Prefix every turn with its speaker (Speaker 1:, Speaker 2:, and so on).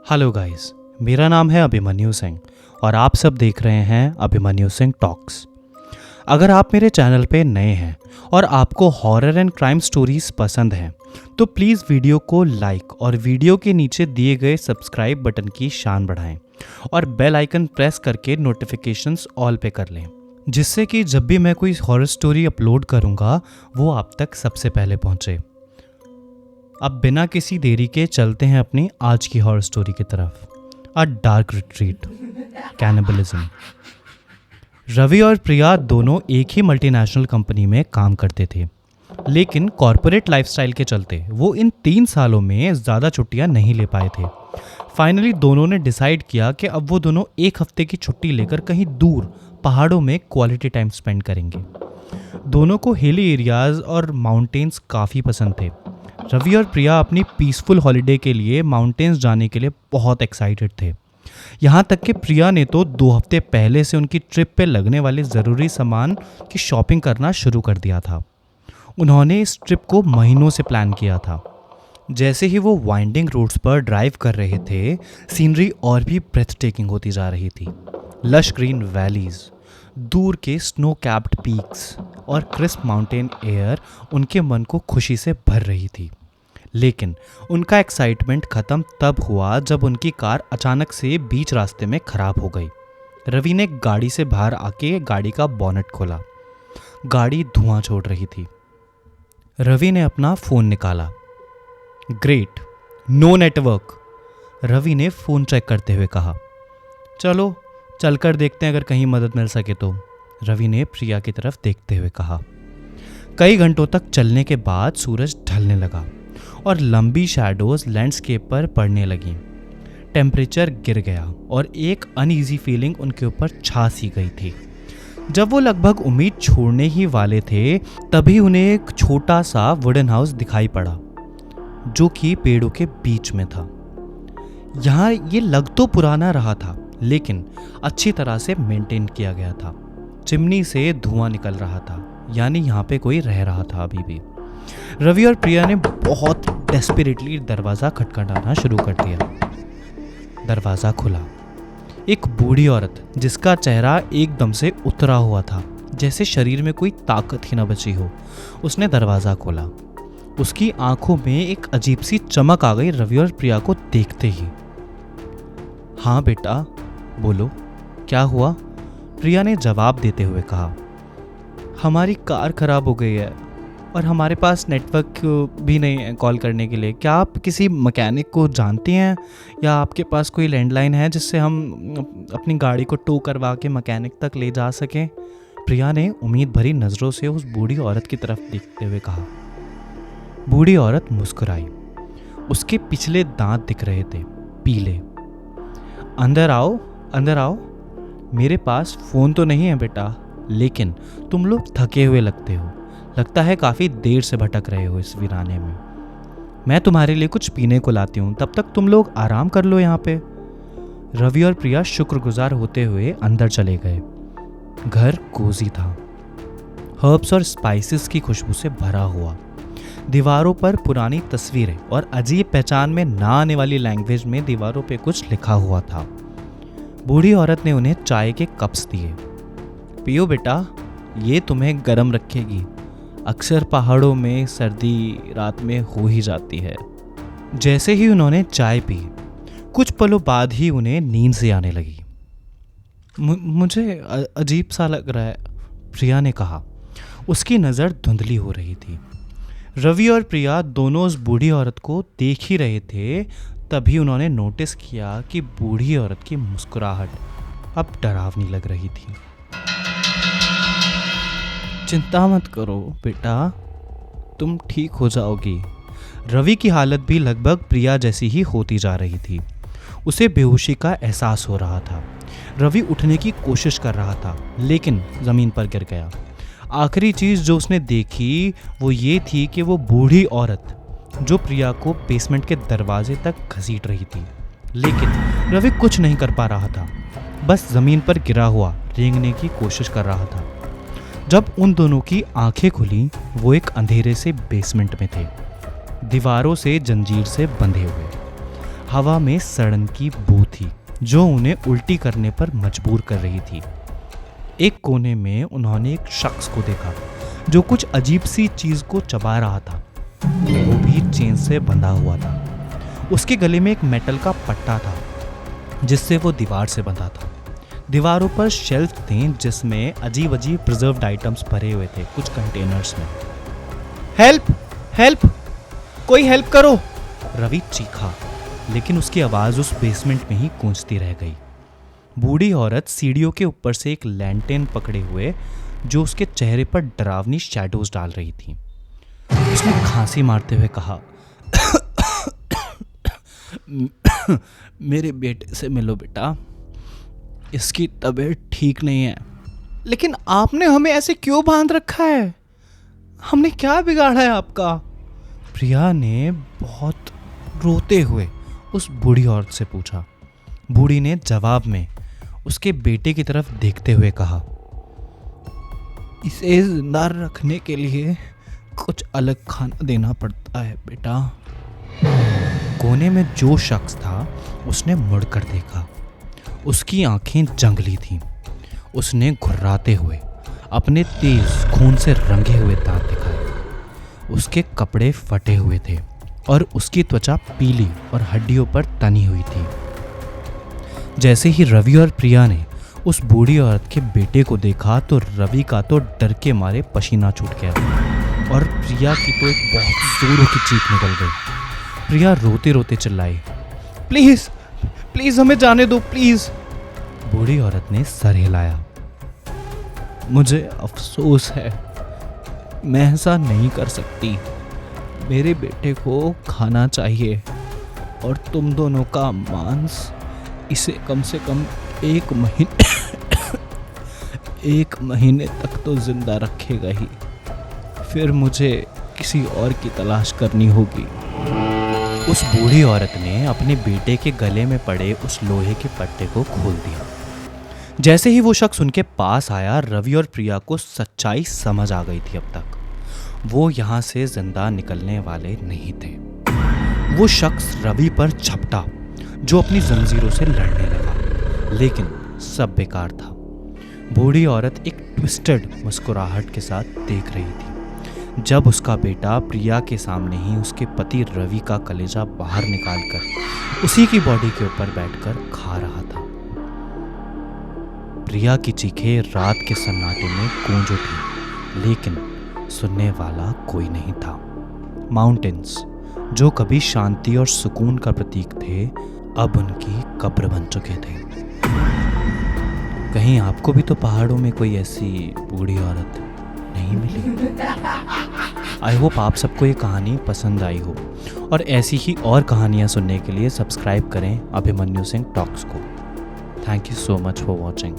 Speaker 1: Hello guys, मेरा नाम है अभिमन्यु सिंह और आप सब देख रहे हैं अभिमन्यु सिंह टॉक्स। अगर आप मेरे चैनल पे नए हैं और आपको हॉरर एंड क्राइम स्टोरीज पसंद हैं तो प्लीज़ वीडियो को लाइक और वीडियो के नीचे दिए गए सब्सक्राइब बटन की शान बढ़ाएं और बेल आइकन प्रेस करके नोटिफिकेशंस ऑल पे कर लें, जिससे कि जब भी मैं कोई हॉरर स्टोरी अपलोड करूँगा वो आप तक सबसे पहले पहुँचे। अब बिना किसी देरी के चलते हैं अपनी आज की हॉरर स्टोरी की तरफ। A dark retreat, cannibalism. Ravi और प्रिया दोनों एक ही मल्टीनेशनल कंपनी में काम करते थे, लेकिन कॉरपोरेट लाइफस्टाइल के चलते वो इन 3 सालों में ज़्यादा छुट्टियां नहीं ले पाए थे। फाइनली दोनों ने डिसाइड किया कि अब वो दोनों एक हफ्ते की छुट्टी लेकर कहीं दूर पहाड़ों में क्वालिटी टाइम स्पेंड करेंगे। दोनों को हिली एरियाज और माउंटेन्स काफ़ी पसंद थे। रवि और प्रिया अपनी पीसफुल हॉलिडे के लिए माउंटेन्स जाने के लिए बहुत एक्साइटेड थे। यहाँ तक कि प्रिया ने तो 2 हफ्ते पहले से उनकी ट्रिप पे लगने वाले ज़रूरी सामान की शॉपिंग करना शुरू कर दिया था। उन्होंने इस ट्रिप को महीनों से प्लान किया था। जैसे ही वो वाइंडिंग रूट्स पर ड्राइव कर रहे थे, सीनरी और भी ब्रेथ टेकिंग होती जा रही थी। लश ग्रीन वैलीज, दूर के स्नो कैप्ड पीक्स और क्रिस्प माउंटेन एयर उनके मन को खुशी से भर रही थी। लेकिन उनका एक्साइटमेंट ख़त्म तब हुआ जब उनकी कार अचानक से बीच रास्ते में ख़राब हो गई। रवि ने गाड़ी से बाहर आके गाड़ी का बॉनेट खोला। गाड़ी धुआं छोड़ रही थी। रवि ने अपना फ़ोन निकाला। ग्रेट, नो नेटवर्क, रवि ने फ़ोन चेक करते हुए कहा। चलो चलकर देखते हैं, अगर कहीं मदद मिल सके तो, रवि ने प्रिया की तरफ देखते हुए कहा। कई घंटों तक चलने के बाद सूरज ढलने लगा और लंबी शैडोज लैंडस्केप पर पड़ने लगीं। टेम्परेचर गिर गया और एक अनईजी फीलिंग उनके ऊपर छा सी गई थी। जब वो लगभग उम्मीद छोड़ने ही वाले थे, तभी उन्हें एक छोटा सा वुडन हाउस दिखाई पड़ा जो कि पेड़ों के बीच में था। यहाँ ये लग तो पुराना रहा था, लेकिन अच्छी तरह से मेंटेन किया गया था। चिमनी से धुआं निकल रहा था, यानी यहाँ पे कोई रह रहा था अभी भी। रवि और प्रिया ने बहुत डेस्परेटली दरवाज़ा खटखटाना शुरू कर दिया। दरवाज़ा खुला। एक बूढ़ी औरत जिसका चेहरा एकदम से उतरा हुआ था, जैसे शरीर में कोई ताकत ही न बची हो, उसने दरवाज़ा खोला। उसकी आंखों में एक अजीब सी चमक आ गई रवि और प्रिया को देखते ही। हाँ बेटा, बोलो क्या हुआ, प्रिया ने जवाब देते हुए कहा। हमारी कार खराब हो गई है और हमारे पास नेटवर्क भी नहीं है कॉल करने के लिए। क्या आप किसी मैकेनिक को जानती हैं या आपके पास कोई लैंडलाइन है जिससे हम अपनी गाड़ी को टो करवा के मैकेनिक तक ले जा सकें? प्रिया ने उम्मीद भरी नज़रों से उस बूढ़ी औरत की तरफ देखते हुए कहा। बूढ़ी औरत मुस्कुराई। उसके पिछले दांत दिख रहे थे, पीले। अंदर आओ, अंदर आओ। मेरे पास फ़ोन तो नहीं है बेटा, लेकिन तुम लोग थके हुए लगते हो। लगता है काफ़ी देर से भटक रहे हो इस वीराने में। मैं तुम्हारे लिए कुछ पीने को लाती हूँ, तब तक तुम लोग आराम कर लो यहाँ पे। रवि और प्रिया शुक्रगुजार होते हुए अंदर चले गए। घर कोजी था, हर्ब्स और स्पाइसेस की खुशबू से भरा हुआ। दीवारों पर पुरानी तस्वीरें और अजीब पहचान में ना आने वाली लैंग्वेज में दीवारों पे कुछ लिखा हुआ था। बूढ़ी औरत ने उन्हें चाय के कप्स दिए। पियो बेटा, ये तुम्हें गर्म रखेगी। अक्सर पहाड़ों में सर्दी रात में हो ही जाती है। जैसे ही उन्होंने चाय पी, कुछ पलों बाद ही उन्हें नींद से आने लगी। मुझे अजीब सा लग रहा है, प्रिया ने कहा। उसकी नज़र धुंधली हो रही थी। रवि और प्रिया दोनों उस बूढ़ी औरत को देख ही रहे थे, तभी उन्होंने नोटिस किया कि बूढ़ी औरत की मुस्कुराहट अब डरावनी लग रही थी। चिंता मत करो बेटा, तुम ठीक हो जाओगी। रवि की हालत भी लगभग प्रिया जैसी ही होती जा रही थी। उसे बेहोशी का एहसास हो रहा था। रवि उठने की कोशिश कर रहा था, लेकिन ज़मीन पर गिर गया। आखिरी चीज़ जो उसने देखी वो ये थी कि वो बूढ़ी औरत जो प्रिया को बेसमेंट के दरवाजे तक घसीट रही थी, लेकिन रवि कुछ नहीं कर पा रहा था, बस ज़मीन पर गिरा हुआ रेंगने की कोशिश कर रहा था। जब उन दोनों की आंखें खुली, वो एक अंधेरे से बेसमेंट में थे, दीवारों से जंजीर से बंधे हुए। हवा में सड़न की बू थी जो उन्हें उल्टी करने पर मजबूर कर रही थी। एक कोने में उन्होंने एक शख्स को देखा जो कुछ अजीब सी चीज को चबा रहा था। वो भी चेन से बंधा हुआ था। उसके गले में एक मेटल का पट्टा था जिससे वो दीवार से बंधा था। दीवारों पर शेल्फ थे जिसमें अजीब अजीब प्रिजर्व्ड आइटम्स भरे हुए थे कुछ कंटेनर्स में। हेल्प हेल्प, कोई हेल्प करो, रवि चीखा, लेकिन उसकी आवाज उस बेसमेंट में ही गूंजती रह गई। बूढ़ी औरत सीढ़ियों के ऊपर से एक लैंटेन पकड़े हुए जो उसके चेहरे पर डरावनी शैडोज डाल रही थी। उसने खांसी मारते हुए कहा, मेरे बेटे से मिलो बेटा, इसकी तबीयत ठीक नहीं है। लेकिन आपने हमें ऐसे क्यों बांध रखा है? हमने क्या बिगाड़ा है आपका? प्रिया ने बहुत रोते हुए उस बूढ़ी औरत से पूछा। बूढ़ी ने जवाब में उसके बेटे की तरफ देखते हुए कहा, इसे जिंदा रखने के लिए कुछ अलग खाना देना पड़ता है बेटा। कोने में जो शख्स था उसने मुड़कर देखा। उसकी आंखें जंगली थीं। उसने घुर्राते हुए अपने तेज खून से रंगे हुए दांत दिखाए। उसके कपड़े फटे हुए थे और उसकी त्वचा पीली और हड्डियों पर तनी हुई थी। जैसे ही रवि और प्रिया ने उस बूढ़ी औरत के बेटे को देखा तो रवि का तो डर के मारे पसीना छूट गया और प्रिया की तो एक बहुत जोरों की चीख निकल गई। प्रिया रोते रोते चिल्लाई, प्लीज प्लीज हमें जाने दो प्लीज। बूढ़ी औरत ने सर हिलाया। मुझे अफसोस है, मैं ऐसा नहीं कर सकती। मेरे बेटे को खाना चाहिए और तुम दोनों का मांस इसे कम से कम एक महीने तक तो जिंदा रखेगा ही। फिर मुझे किसी और की तलाश करनी होगी। उस बूढ़ी औरत ने अपने बेटे के गले में पड़े उस लोहे के पट्टे को खोल दिया। जैसे ही वो शख्स उनके पास आया, रवि और प्रिया को सच्चाई समझ आ गई थी। अब तक वो यहाँ से जिंदा निकलने वाले नहीं थे। वो शख्स रवि पर झपटा जो अपनी जंजीरों से लड़ने लगा, लेकिन सब बेकार था। बूढ़ी औरत एक ट्विस्टेड मुस्कुराहट के साथ देख रही थी जब उसका बेटा प्रिया के सामने ही उसके पति रवि का कलेजा बाहर निकालकर उसी की बॉडी के ऊपर बैठकर खा रहा था। प्रिया की चीखें रात के सन्नाटे में गूंज उठी, लेकिन सुनने वाला कोई नहीं था। माउंटेन्स जो कभी शांति और सुकून का प्रतीक थे, अब उनकी कब्र बन चुके थे। कहीं आपको भी तो पहाड़ों में कोई ऐसी बूढ़ी औरत नहीं मिली? आई होप आप सबको ये कहानी पसंद आई हो, और ऐसी ही और कहानियाँ सुनने के लिए सब्सक्राइब करें अभिमन्यु सिंह टॉक्स को। Thank you so much for watching.